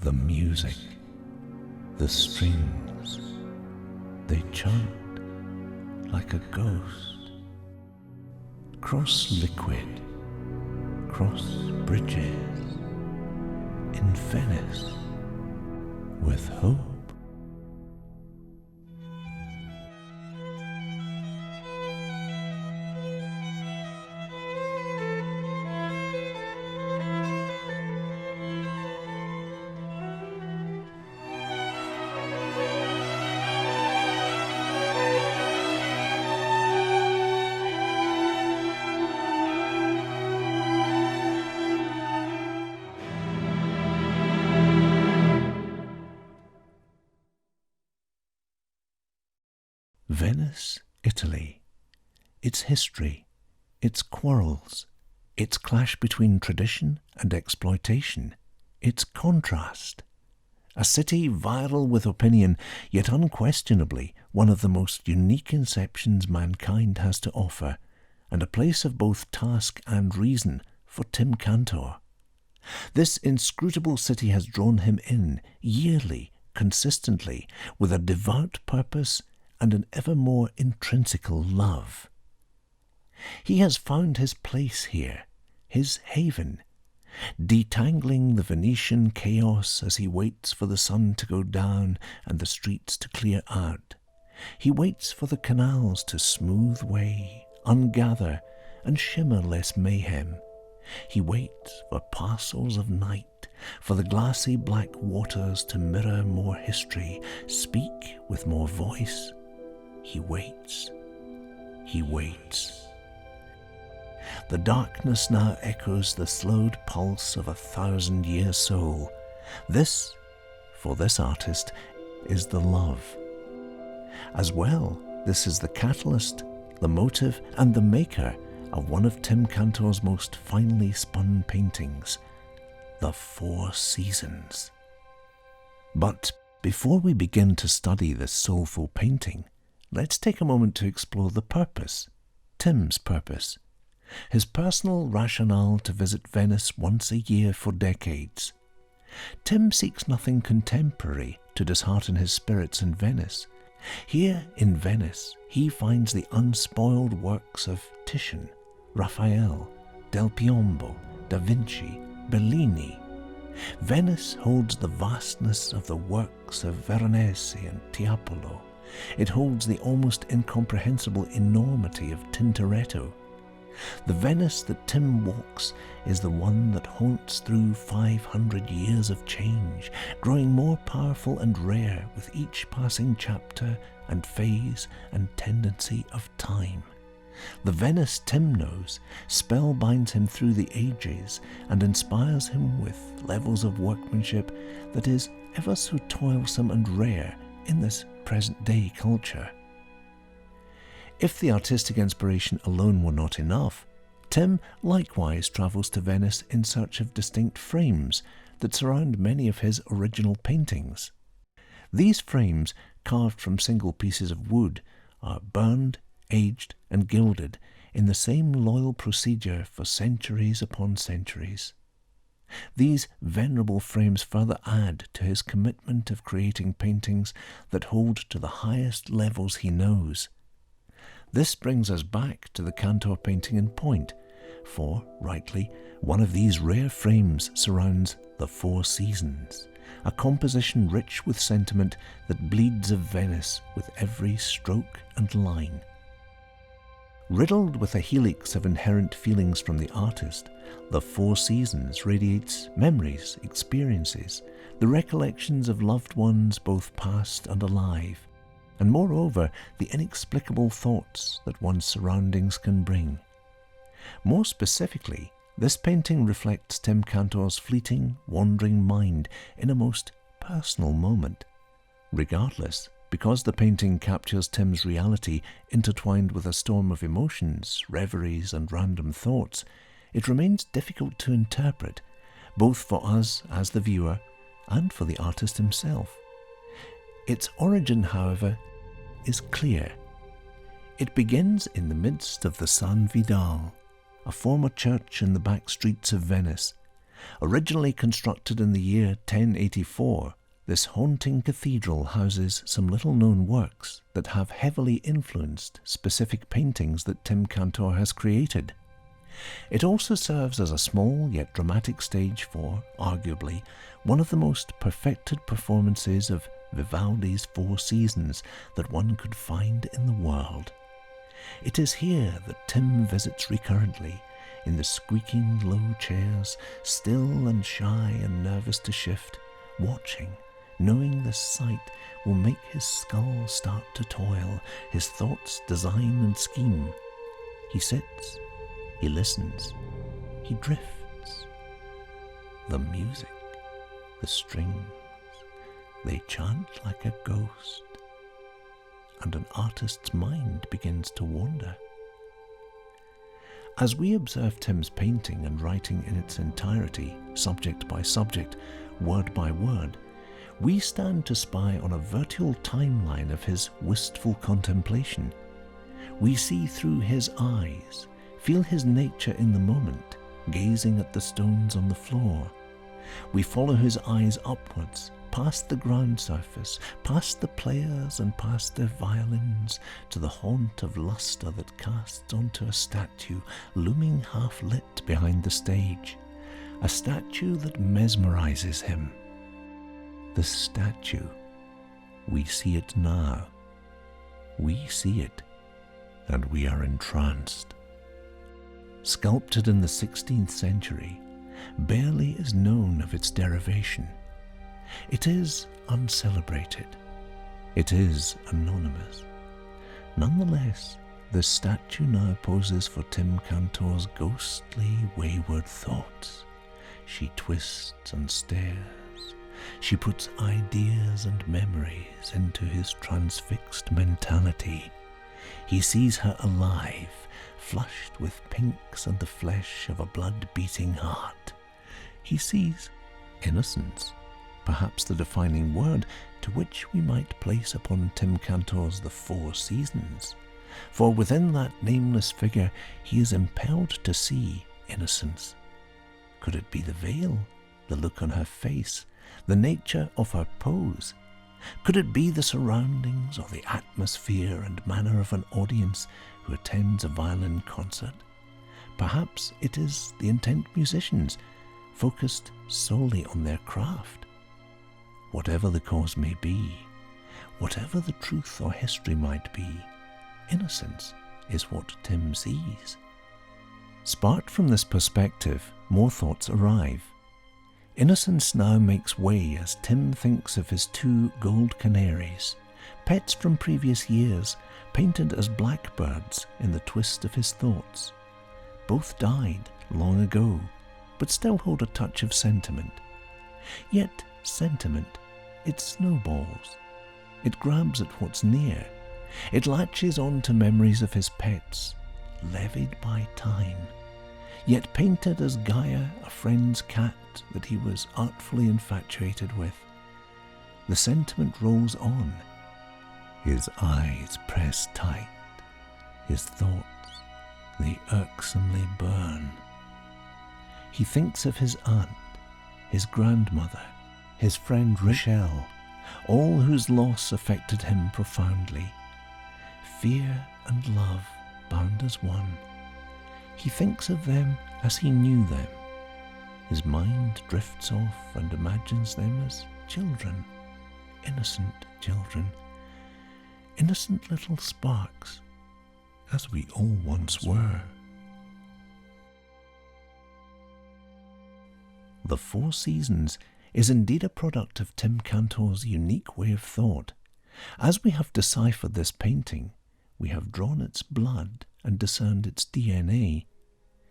The music, the strings, they chant like a ghost. Cross liquid, cross bridges, in Venice, with hope. Venice, Italy, its history, its quarrels, its clash between tradition and exploitation, its contrast. A city viral with opinion, yet unquestionably one of the most unique inceptions mankind has to offer, and a place of both task and reason for Tim Cantor. This inscrutable city has drawn him in, yearly, consistently, with a devout purpose and an ever more intrinsical love. He has found his place here, his haven, detangling the Venetian chaos as he waits for the sun to go down and the streets to clear out. He waits for the canals to smooth way, ungather, and shimmer less mayhem. He waits for parcels of night, for the glassy black waters to mirror more history, speak with more voice. He waits. He waits. The darkness now echoes the slowed pulse of 1,000-year soul. This, for this artist, is the love. As well, this is the catalyst, the motive, and the maker of one of Tim Cantor's most finely spun paintings, The Four Seasons. But before we begin to study this soulful painting, let's take a moment to explore the purpose, Tim's purpose, his personal rationale to visit Venice once a year for decades. Tim seeks nothing contemporary to dishearten his spirits in Venice. Here in Venice, he finds the unspoiled works of Titian, Raphael, Del Piombo, Da Vinci, Bellini. Venice holds the vastness of the works of Veronese and Tiepolo. It holds the almost incomprehensible enormity of Tintoretto. The Venice that Tim walks is the one that haunts through 500 years of change, growing more powerful and rare with each passing chapter and phase and tendency of time. The Venice Tim knows spellbinds him through the ages and inspires him with levels of workmanship that is ever so toilsome and rare in this present-day culture. If the artistic inspiration alone were not enough, Tim likewise travels to Venice in search of distinct frames that surround many of his original paintings. These frames, carved from single pieces of wood, are burned, aged, and gilded in the same loyal procedure for centuries upon centuries. These venerable frames further add to his commitment of creating paintings that hold to the highest levels he knows. This brings us back to the Cantor painting in point, for, rightly, one of these rare frames surrounds The Four Seasons, a composition rich with sentiment that bleeds of Venice with every stroke and line. Riddled with a helix of inherent feelings from the artist, The Four Seasons radiates memories, experiences, the recollections of loved ones both past and alive, and moreover the inexplicable thoughts that one's surroundings can bring. More specifically, this painting reflects Tim Cantor's fleeting, wandering mind in a most personal moment. Regardless, because the painting captures Tim's reality intertwined with a storm of emotions, reveries, and random thoughts, it remains difficult to interpret, both for us as the viewer and for the artist himself. Its origin, however, is clear. It begins in the midst of the San Vidal, a former church in the back streets of Venice. Originally constructed in the year 1084, this haunting cathedral houses some little-known works that have heavily influenced specific paintings that Tim Cantor has created. It also serves as a small yet dramatic stage for, arguably, one of the most perfected performances of Vivaldi's Four Seasons that one could find in the world. It is here that Tim visits recurrently, in the squeaking low chairs, still and shy and nervous to shift, watching, knowing this sight will make his skull start to toil, his thoughts design and scheme. He sits, he listens, he drifts. The music, the strings, they chant like a ghost, and an artist's mind begins to wander. As we observe Tim's painting and writing in its entirety, subject by subject, word by word, we stand to spy on a virtual timeline of his wistful contemplation. We see through his eyes, feel his nature in the moment, gazing at the stones on the floor. We follow his eyes upwards, past the ground surface, past the players and past their violins, to the haunt of lustre that casts onto a statue looming half-lit behind the stage, a statue that mesmerizes him. The statue, we see it now. We see it, and we are entranced. Sculpted in the 16th century, barely is known of its derivation. It is uncelebrated. It is anonymous. Nonetheless, the statue now poses for Tim Cantor's ghostly, wayward thoughts. She twists and stares. She puts ideas and memories into his transfixed mentality. He sees her alive, flushed with pinks and the flesh of a blood-beating heart. He sees innocence, perhaps the defining word to which we might place upon Tim Cantor's The Four Seasons. For within that nameless figure he is impelled to see innocence. Could it be the veil, the look on her face, the nature of her pose? Could it be the surroundings or the atmosphere and manner of an audience who attends a violin concert? Perhaps it is the intent musicians, focused solely on their craft. Whatever the cause may be, whatever the truth or history might be, innocence is what Tim sees. Sparked from this perspective, more thoughts arrive. Innocence now makes way as Tim thinks of his two gold canaries, pets from previous years, painted as blackbirds in the twist of his thoughts. Both died long ago, but still hold a touch of sentiment. Yet sentiment, it snowballs. It grabs at what's near. It latches on to memories of his pets, levied by time, yet painted as Gaia, a friend's cat that he was artfully infatuated with. The sentiment rolls on. His eyes press tight. His thoughts, they irksomely burn. He thinks of his aunt, his grandmother, his friend Rochelle, all whose loss affected him profoundly. Fear and love bound as one. He thinks of them as he knew them. His mind drifts off and imagines them as children, innocent children, innocent little sparks, as we all once were. The Four Seasons is indeed a product of Tim Cantor's unique way of thought. As we have deciphered this painting, we have drawn its blood and discerned its DNA.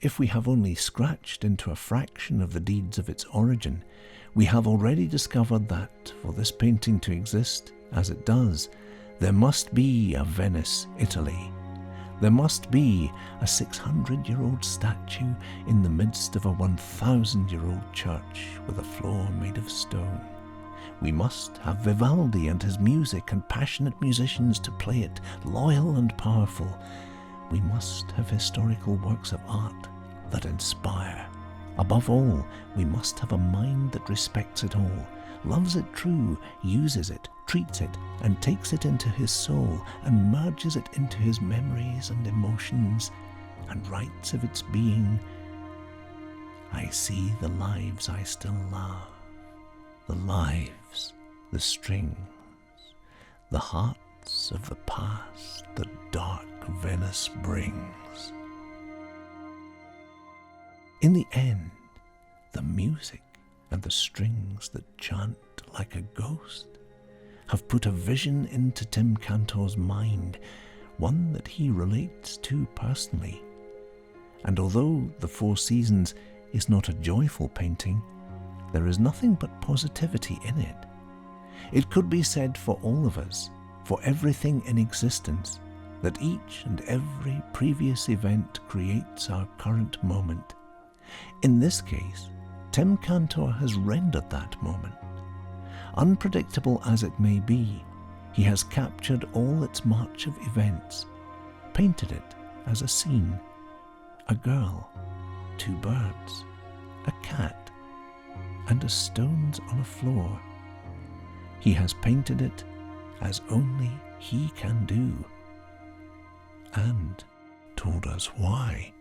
If we have only scratched into a fraction of the deeds of its origin, we have already discovered that, for this painting to exist as it does, there must be a Venice, Italy. There must be a 600-year-old statue in the midst of a 1,000-year-old church with a floor made of stone. We must have Vivaldi and his music and passionate musicians to play it, loyal and powerful. We must have historical works of art that inspire Above all, we must have a mind that respects it all, loves it true, uses it, treats it, and takes it into his soul, and merges it into his memories and emotions, and writes of its being, I see the lives I still love, the lives, the strings, the hearts of the past that dark Venice brings. In the end, the music and the strings that chant like a ghost have put a vision into Tim Cantor's mind, one that he relates to personally. And although The Four Seasons is not a joyful painting, there is nothing but positivity in it. It could be said for all of us, for everything in existence, that each and every previous event creates our current moment. In this case, Tim Cantor has rendered that moment. Unpredictable as it may be, he has captured all its march of events, painted it as a scene, a girl, two birds, a cat, and a stones on a floor. He has painted it as only he can do, and told us why.